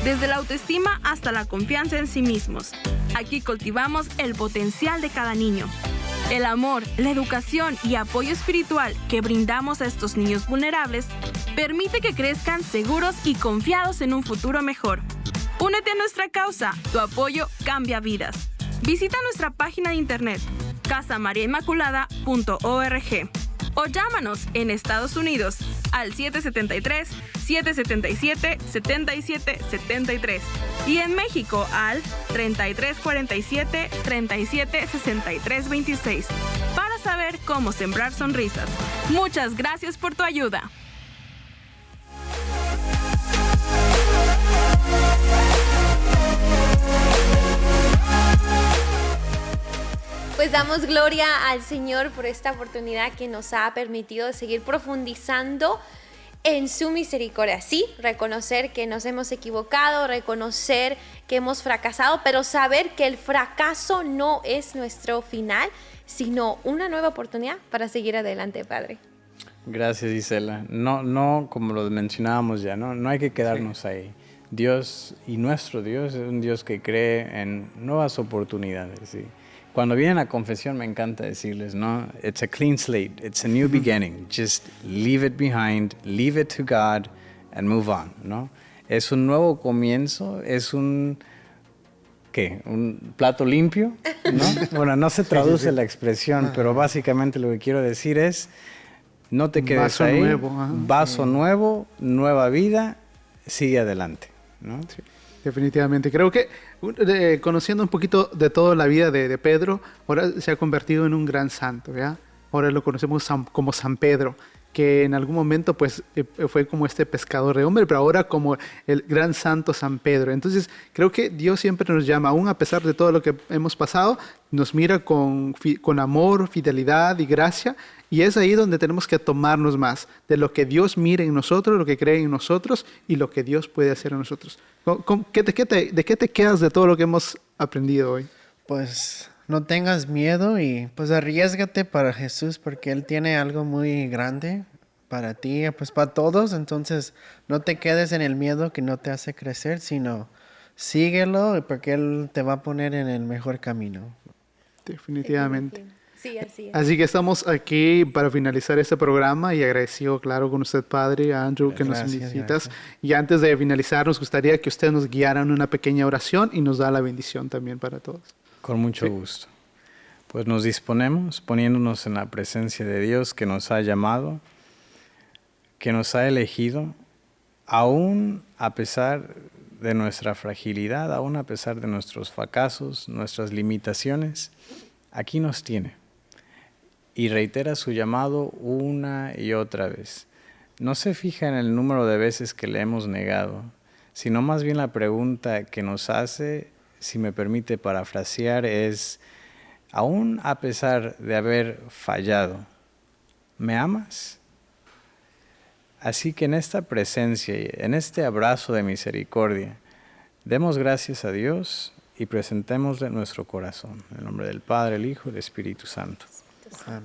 Desde la autoestima hasta la confianza en sí mismos. Aquí cultivamos el potencial de cada niño. El amor, la educación y apoyo espiritual que brindamos a estos niños vulnerables permite que crezcan seguros y confiados en un futuro mejor. Únete a nuestra causa, tu apoyo cambia vidas. Visita nuestra página de internet casamariainmaculada.org o llámanos en Estados Unidos al 773-777-7773 y en México al 3347-376326 para saber cómo sembrar sonrisas. Muchas gracias por tu ayuda. Pues damos gloria al Señor por esta oportunidad que nos ha permitido seguir profundizando en su misericordia. Sí, reconocer que nos hemos equivocado, reconocer que hemos fracasado, pero saber que el fracaso no es nuestro final, sino una nueva oportunidad para seguir adelante, Padre. Gracias, Isela. No, como lo mencionábamos ya, no hay que quedarnos ahí. Dios y nuestro Dios es un Dios que cree en nuevas oportunidades, ¿sí? Cuando vienen a confesión me encanta decirles, ¿no? It's a clean slate, it's a new beginning. Just leave it behind, leave it to God and move on, ¿no? Es un nuevo comienzo, es un plato limpio, ¿no? Bueno, no se traduce la expresión, pero básicamente lo que quiero decir es, no te quedes vaso ahí, nuevo, vaso nuevo, nueva vida, sigue adelante, ¿no? Sí. Definitivamente. Creo que conociendo un poquito de toda la vida de Pedro, ahora se ha convertido en un gran santo, ¿ya? Ahora lo conocemos como San Pedro, que en algún momento pues fue como este pescador de hombres, pero ahora como el gran santo San Pedro. Entonces creo que Dios siempre nos llama, aún a pesar de todo lo que hemos pasado, nos mira con amor, fidelidad y gracia, y es ahí donde tenemos que tomarnos más de lo que Dios mira en nosotros, lo que cree en nosotros y lo que Dios puede hacer en nosotros. ¿De qué te quedas de todo lo que hemos aprendido hoy? Pues no tengas miedo y pues arriésgate para Jesús porque Él tiene algo muy grande para ti, pues para todos. Entonces no te quedes en el miedo que no te hace crecer, sino síguelo porque Él te va a poner en el mejor camino. Definitivamente. Sí, así es. Así que estamos aquí para finalizar este programa y agradecido, claro, con usted, Padre, a Andrew, que nos visitas. Y antes de finalizar, nos gustaría que usted nos guiara en una pequeña oración y nos da la bendición también para todos. Con mucho gusto. Pues nos disponemos poniéndonos en la presencia de Dios que nos ha llamado, que nos ha elegido, aún a pesar de nuestra fragilidad, aún a pesar de nuestros fracasos, nuestras limitaciones. aquí nos tiene. Y reitera su llamado una y otra vez. No se fija en el número de veces que le hemos negado, sino más bien la pregunta que nos hace, si me permite parafrasear, es, aún a pesar de haber fallado, ¿me amas? Así que en esta presencia, en este abrazo de misericordia, demos gracias a Dios y presentémosle nuestro corazón. En el nombre del Padre, el Hijo y el Espíritu Santo. Amén.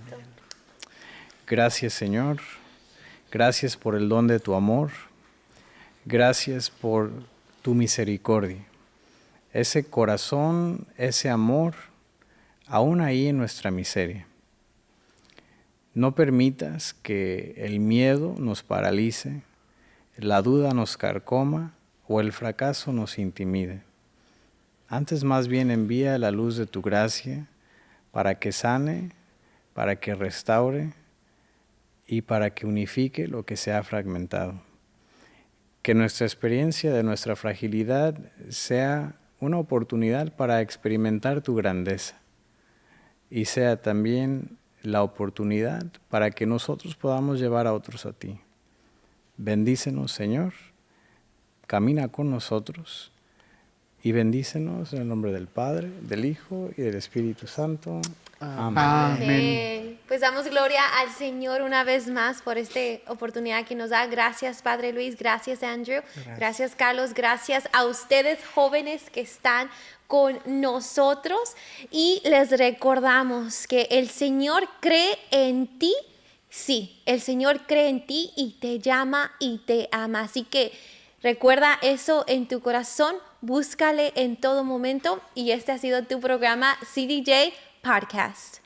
Gracias, Señor. Gracias por el don de tu amor. Gracias por tu misericordia. Ese corazón, ese amor, aún ahí en nuestra miseria. No permitas que el miedo nos paralice, la duda nos carcoma o el fracaso nos intimide. Antes más bien envía la luz de tu gracia para que sane, para que restaure y para que unifique lo que se ha fragmentado. Que nuestra experiencia de nuestra fragilidad sea una oportunidad para experimentar tu grandeza y sea también la oportunidad para que nosotros podamos llevar a otros a ti. Bendícenos, Señor, camina con nosotros y bendícenos en el nombre del Padre, del Hijo y del Espíritu Santo. Amén. Amén. Pues damos gloria al Señor una vez más por esta oportunidad que nos da. Gracias, Padre Luis. Gracias, Andrew. Gracias, Carlos. Gracias a ustedes, jóvenes que están con nosotros. Y les recordamos que el Señor cree en ti. Sí, el Señor cree en ti y te llama y te ama. Así que recuerda eso en tu corazón. Búscale en todo momento. Y este ha sido tu programa CDJ Podcast.